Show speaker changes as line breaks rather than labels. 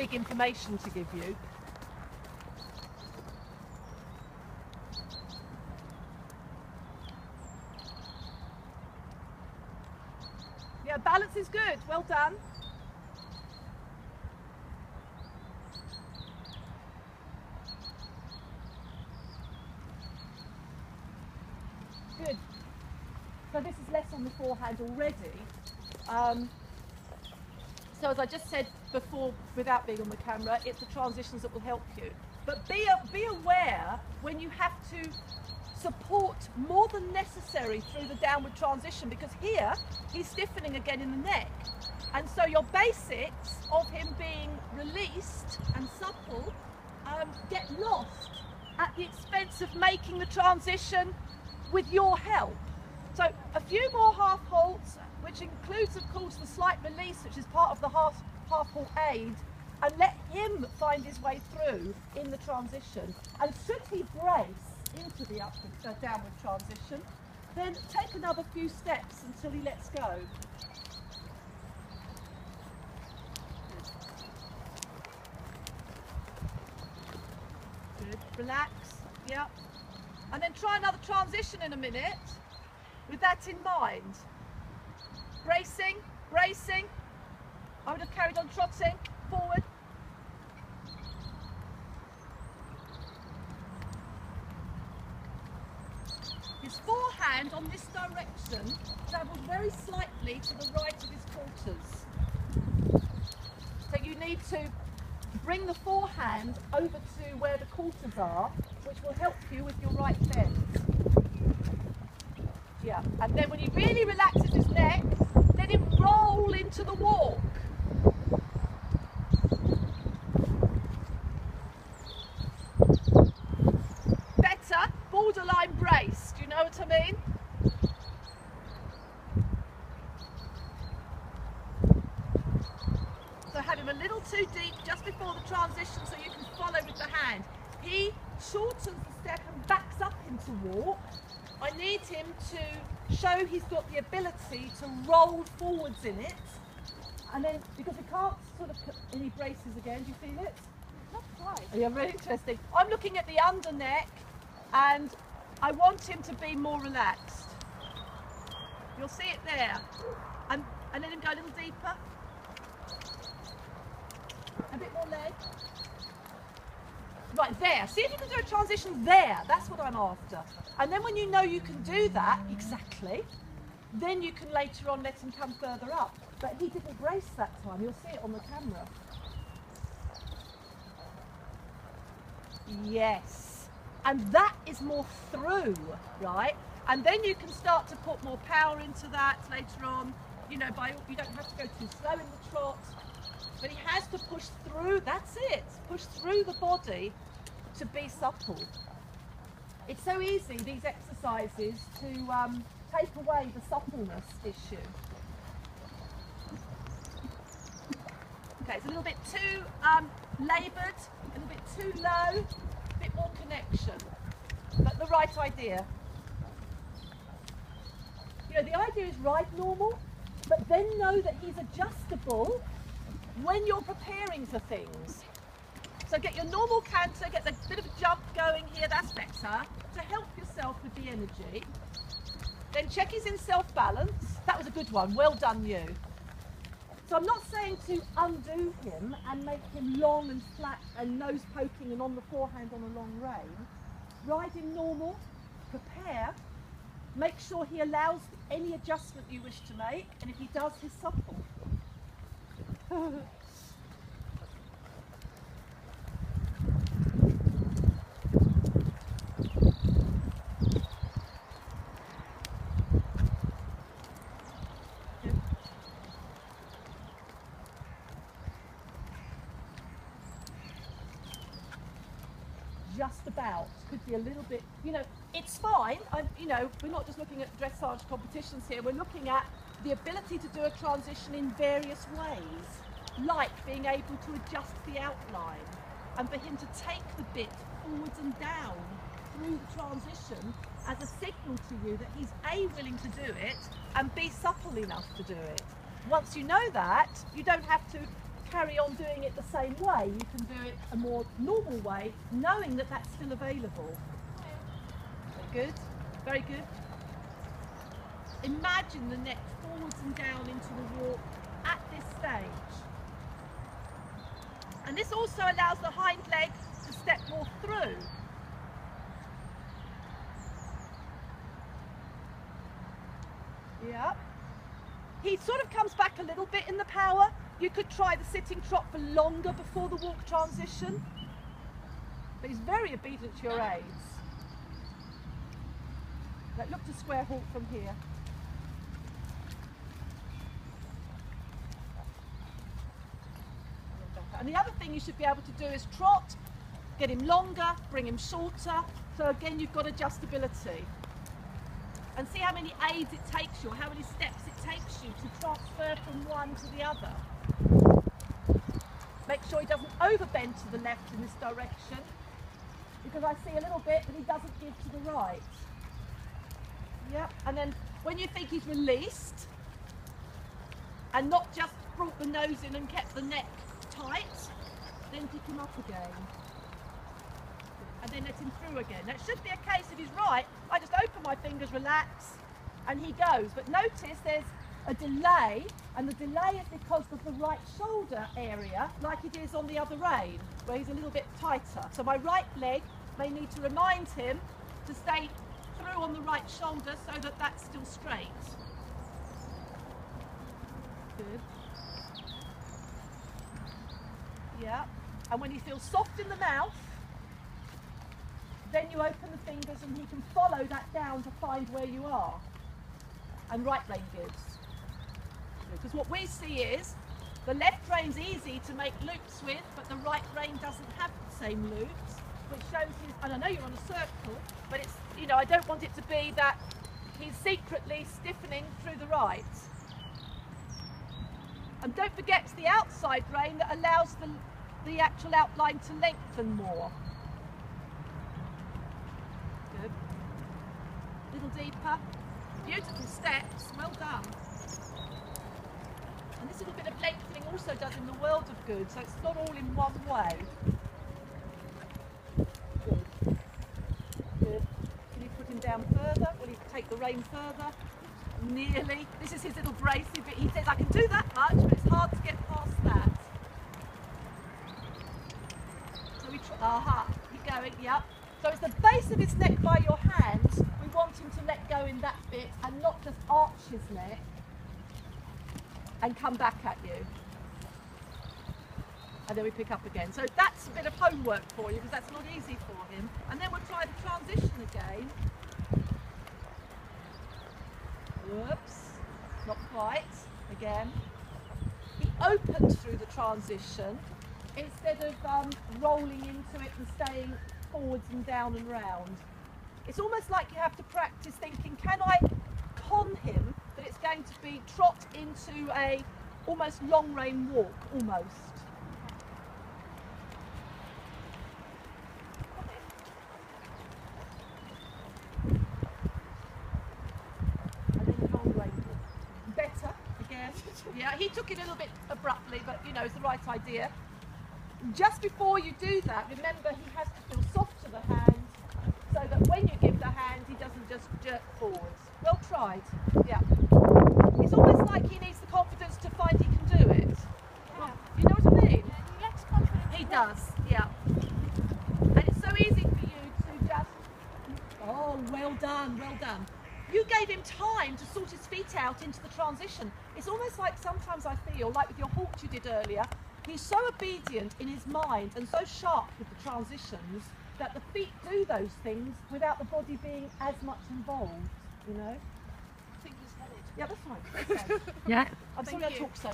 big information to give you. Yeah, balance is good. Well done. Good. So this is less on the forehand already. So as I just said before, without being on the camera, it's the transitions that will help you. But be aware when you have to support more than necessary through the downward transition, because here he's stiffening again in the neck. And so your basics of him being released and supple get lost at the expense of making the transition with your help. So a few more half halts, which includes of course the slight release, which is part of the half halt aid, and let him find his way through in the transition. And should he brace into the downward transition, then take another few steps until he lets go. Good. Relax. Yep. And then try another transition in a minute with that in mind. Bracing, bracing. I would have carried on trotting forward. His forehand on this direction travels very slightly to the right of his quarters. So you need to bring the forehand over to where the quarters are, which will help you with your right bend. Yeah, and then when he really relaxes his neck, let him roll into the walk. Better, borderline brace, do you know what I mean? So have him a little too deep just before the transition so you can follow with the hand. He shortens the step and backs up into walk. I need him to show he's got the ability to roll forwards in it. And then, because he can't sort of put any braces again, do you feel it?
Not quite.
Yeah, very interesting. I'm looking at the under neck and I want him to be more relaxed. You'll see it there. And let him go a little deeper. A bit more leg. Right, there. See if you can do a transition there. That's what I'm after. And then when you know you can do that, exactly, then you can later on let him come further up. But he didn't brace that time. You'll see it on the camera. Yes. And that is more through, right? And then you can start to put more power into that later on. You know, you don't have to go too slow in the trot. But he has to push through, that's it, push through the body to be supple. It's so easy, these exercises, to take away the suppleness issue. Okay, it's a little bit too laboured, a little bit too low, a bit more connection, but the right idea. You know, the idea is ride normal, but then know that he's adjustable when you're preparing for things. So get your normal canter, get a bit of a jump going here, that's better, to help yourself with the energy. Then check he's in self-balance. That was a good one, well done you. So I'm not saying to undo him and make him long and flat and nose poking and on the forehand on a long rein. Ride him normal, prepare, make sure he allows any adjustment you wish to make, and if he does, he's supple. Just about, could be a little bit, you know, it's fine. You know, we're not just looking at dressage competitions here, we're looking at the ability to do a transition in various ways, like being able to adjust the outline and for him to take the bit forwards and down through the transition as a signal to you that he's A, willing to do it, and B, supple enough to do it. Once you know that, you don't have to carry on doing it the same way. You can do it a more normal way, knowing that that's still available. Very good, very good. Imagine the neck forwards and down into the walk at this stage. And this also allows the hind leg to step more through. Yeah. He sort of comes back a little bit in the power. You could try the sitting trot for longer before the walk transition. But he's very obedient to your aids. Now look to square halt from here. And the other thing you should be able to do is trot, get him longer, bring him shorter. So again, you've got adjustability. And see how many aids it takes you, or how many steps it takes you to transfer from one to the other. Make sure he doesn't overbend to the left in this direction, because I see a little bit that he doesn't give to the right. Yep. And then when you think he's released, and not just brought the nose in and kept the neck tight, then pick him up again. And then let him through again. Now it should be a case if he's right, I just open my fingers, relax, and he goes. But notice there's a delay, and the delay is because of the right shoulder area, like it is on the other rein, where he's a little bit tighter. So my right leg may need to remind him to stay through on the right shoulder so that that's still straight. Good. Yeah. And when he feels soft in the mouth, then you open the fingers and he can follow that down to find where you are. And right rein gives. Because what we see is the left rein's easy to make loops with, but the right rein doesn't have the same loops, which shows his, and I know you're on a circle, but it's, you know, I don't want it to be that he's secretly stiffening through the right. And don't forget it's the outside rein that allows the actual outline to lengthen more. Good. A little deeper. Beautiful steps, well done. And this little bit of lengthening also does him the world of good, so it's not all in one way. Good. Good. Can you put him down further? Will he take the rein further? Nearly. This is his little bracey bit. He says, I can do that much, but it's hard to get past that. So we try, keep going, yeah. So it's the base of his neck by your hands. We want him to let go in that bit and not just arch his neck and come back at you. And then we pick up again. So that's a bit of homework for you, because that's not easy for him. And then we'll try the transition again. Whoops, not quite, again. He opens through the transition instead of rolling into it and staying forwards and down and round. It's almost like you have to practice thinking, can I con him that it's going to be trot into a almost long rein walk, almost. Yeah, he took it a little bit abruptly, but you know, it's the right idea. Just before you do that, remember he has to feel soft to the hand, so that when you give the hand, he doesn't just jerk forwards. Well tried. Yeah. It's almost like he needs the confidence to find he can do it. Well, you know what I mean?
He lacks confidence.
He does, yeah. And it's so easy for you to just, oh, well done, well done. You gave him time to sort his feet out into the transition. It's almost like sometimes I feel, like with your halt you did earlier, he's so obedient in his mind and so sharp with the transitions that the feet do those things without the body being as much involved, you know?
I think he's headed.
Yeah, that's fine. That's fine.
Yeah.
I'm sorry I talk so